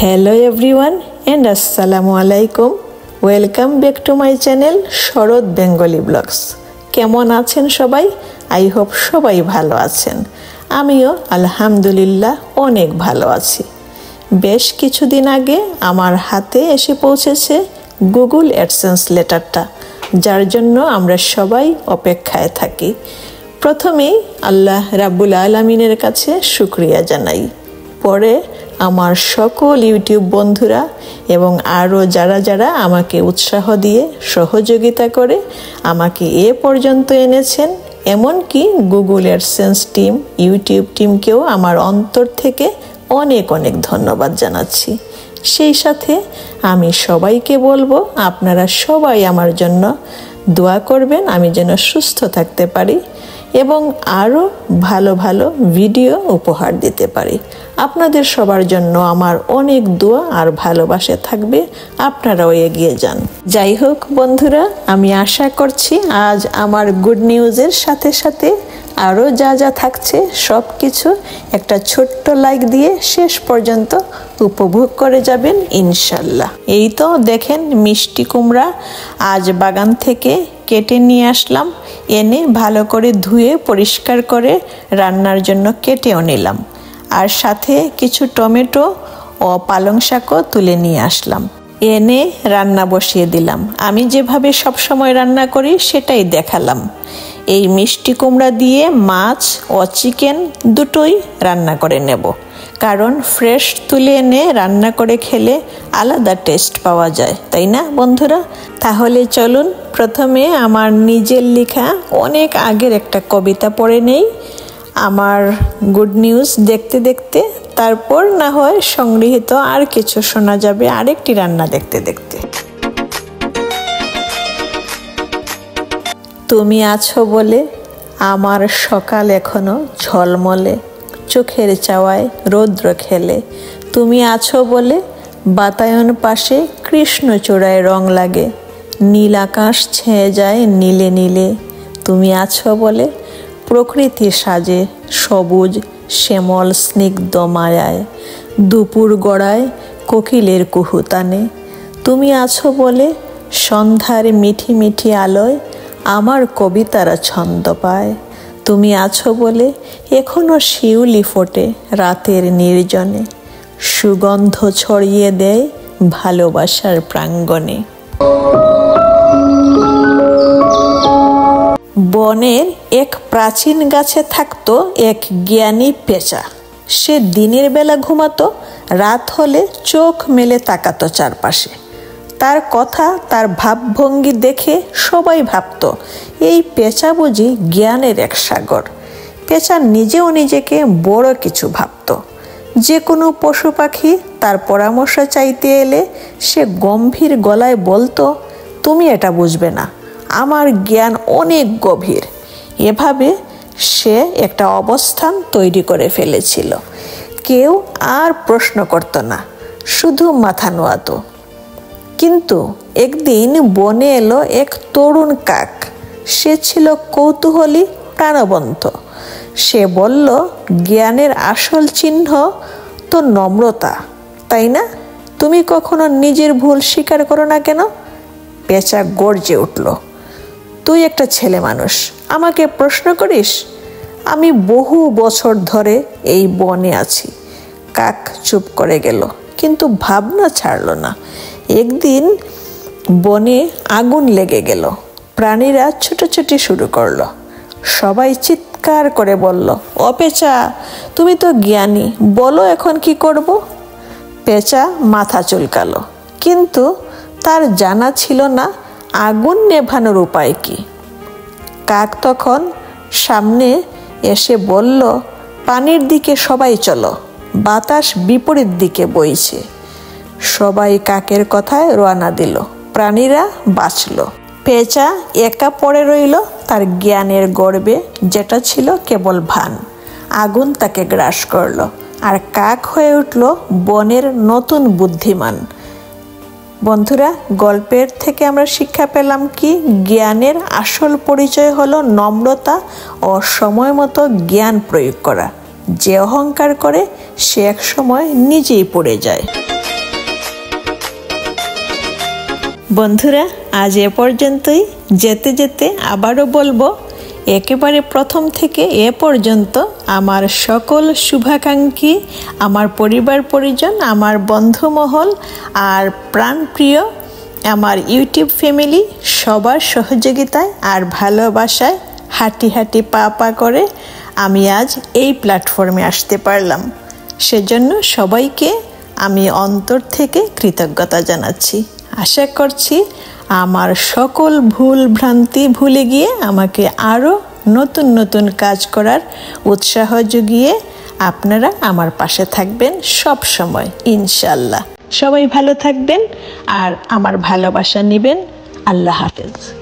Hello everyone and আসসালামু আলাইকুম। Welcome back to my channel Sharat Bengali blogs. কেমন আছেন সবাই? আই হোপ সবাই ভালো আছেন। আমিও আলহামদুলিল্লাহ অনেক ভালো আছি। বেশ কিছুদিন আগে আমার হাতে এসে পৌঁছেছে গুগল অ্যাডসেন্স লেটারটা, যার জন্য আমরা সবাই অপেক্ষায় থাকি। প্রথমেই আল্লাহ রাব্বুল আলামিনের কাছে শুকরিয়া জানাই, পরে আমার সকল ইউটিউব বন্ধুরা এবং আরও যারা যারা আমাকে উৎসাহ দিয়ে সহযোগিতা করে আমাকে এ পর্যন্ত এনেছেন, এমনকি গুগল অ্যাডসেন্স টিম, ইউটিউব টিমকেও আমার অন্তর থেকে অনেক অনেক ধন্যবাদ জানাচ্ছি। সেই সাথে আমি সবাইকে বলবো, আপনারা সবাই আমার জন্য দোয়া করবেন, আমি যেন সুস্থ থাকতে পারি এবং আরও ভালো ভালো ভিডিও উপহার দিতে পারি। আপনাদের সবার জন্য আমার অনেক দোয়া আর ভালোবাসা থাকবে, আপনারাও এগিয়ে যান। যাই হোক বন্ধুরা, আমি আশা করছি আজ আমার গুড নিউজের সাথে সাথে আরও যা যা থাকছে সব কিছু একটা ছোট্ট লাইক দিয়ে শেষ পর্যন্ত উপভোগ করে যাবেন ইনশাল্লাহ। এই তো দেখেন মিষ্টি কুমড়া আজ বাগান থেকে কেটে নিয়ে আসলাম, এনে ভালো করে ধুয়ে পরিষ্কার করে রান্নার জন্য কেটেও নিলাম। আর সাথে কিছু টমেটো ও পালং শাকও তুলে নিয়ে আসলাম, এনে রান্না বসিয়ে দিলাম। আমি যেভাবে সবসময় রান্না করি সেটাই দেখালাম। এই মিষ্টি কুমড়া দিয়ে মাছ ও চিকেন দুটোই রান্না করে নেব, কারণ ফ্রেশ তুলে এনে রান্না করে খেলে আলাদা টেস্ট পাওয়া যায়, তাই না বন্ধুরা? তাহলে চলুন প্রথমে আমার নিজের লেখা অনেক আগের একটা কবিতা পড়ে নেই আমার গুড নিউজ দেখতে দেখতে, তারপর না হয় সংগৃহীত আর কিছু শোনা যাবে আরেকটি রান্না দেখতে দেখতে। তুমি আছো বলে আমার সকাল এখনো ঝলমলে, চোখের চাওয়ায় রৌদ্র খেলে। তুমি আছো বলে বাতায়ন পাশে কৃষ্ণচূড়ায় রং লাগে, নীল আকাশ ছেয়ে যায় নীলে নীলে। তুমি আছো বলে প্রকৃতি সাজে সবুজ শ্যামল স্নিগ্ধ মায়ায়, দুপুর গড়ায় কোকিলের কুহুতানে। তুমি আছো বলে সন্ধ্যার মিঠি মিঠি আলোয় আমার কবিতারা ছন্দ পায়। তুমি আছো বলে এখনো শিউলি ফোটে রাতের নির্জনে, সুগন্ধ ছড়িয়ে দেয় ভালোবাসার প্রাঙ্গণে। বনের এক প্রাচীন গাছে থাকতো এক জ্ঞানী পেঁচা। সে দিনের বেলা ঘুমাতো, রাত হলে চোখ মেলে তাকাতো চারপাশে। তার কথা, তার ভাবভঙ্গি দেখে সবাই ভাবতো এই পেঁচা বুঝি জ্ঞানের এক সাগর। পেঁচা নিজেও নিজেকে বড় কিছু ভাবতো। যে কোনো পশু পাখি তার পরামর্শ চাইতে এলে সে গম্ভীর গলায় বলতো, তুমি এটা বুঝবে না, আমার জ্ঞান অনেক গভীর। এভাবে সে একটা অবস্থান তৈরি করে ফেলেছিল। কেউ আর প্রশ্ন করতো না, শুধু মাথা নোয়াতো। কিন্তু একদিন বনে এলো এক তরুণ কাক। সে ছিল কৌতূহলী, প্রাণবন্ত। সে বলল, জ্ঞানের আসল চিহ্ন তো নম্রতা, তাই না? তুমি কখনো নিজের ভুল স্বীকার করো না কেন? পেঁচা গর্জে উঠল, তুই একটা ছেলে মানুষ, আমাকে প্রশ্ন করিস? আমি বহু বছর ধরে এই বনে আছি। কাক চুপ করে গেল, কিন্তু ভাবনা ছাড়ল না। একদিন বনে আগুন লেগে গেল, প্রাণীরা ছুটোছুটি শুরু করলো। সবাই চিৎকার করে বলল, ও পেঁচা, তুমি তো জ্ঞানী, বলো এখন কি করব? পেঁচা মাথা চুলকালো, কিন্তু তার জানা ছিল না আগুন নেভানোর উপায় কি। কাক তখন সামনে এসে বলল, পানির দিকে সবাই চলো, বাতাস বিপরীত দিকে বইছে। সবাই কাকের কথায় রওনা দিল, প্রাণীরা বাঁচল। পেঁচা একা পড়ে রইল তার জ্ঞানের গর্বে, যেটা ছিল কেবল ভান। আগুন তাকে গ্রাস করলো, আর কাক হয়ে উঠল বনের নতুন বুদ্ধিমান। বন্ধুরা, গল্পের থেকে আমরা শিক্ষা পেলাম কি? জ্ঞানের আসল পরিচয় হলো নম্রতা ও সময় মতো জ্ঞান প্রয়োগ করা। যে অহংকার করে সে এক সময় নিজেই পড়ে যায়। বন্ধুরা, আজ এ পর্যন্তই। যেতে যেতে আবারও বলবো, একেবারে প্রথম থেকে এ পর্যন্ত আমার সকল শুভাকাঙ্ক্ষী, আমার পরিবার পরিজন, আমার বন্ধুমহল আর প্রাণপ্রিয় আমার ইউটিউব ফ্যামিলি সবার সহযোগিতায় আর ভালোবাসায় হাঁটি হাঁটি পা পা করে আমি আজ এই প্ল্যাটফর্মে আসতে পারলাম। সেজন্য সবাইকে আমি অন্তর থেকে কৃতজ্ঞতা জানাচ্ছি। আশা করছি আমার সকল ভুল ভ্রান্তি ভুলে গিয়ে আমাকে আরও নতুন নতুন কাজ করার উৎসাহ জুগিয়ে আপনারা আমার পাশে থাকবেন সব সময়, ইনশাল্লাহ। সবাই ভালো থাকবেন আর আমার ভালোবাসা নেবেন। আল্লাহ হাফেজ।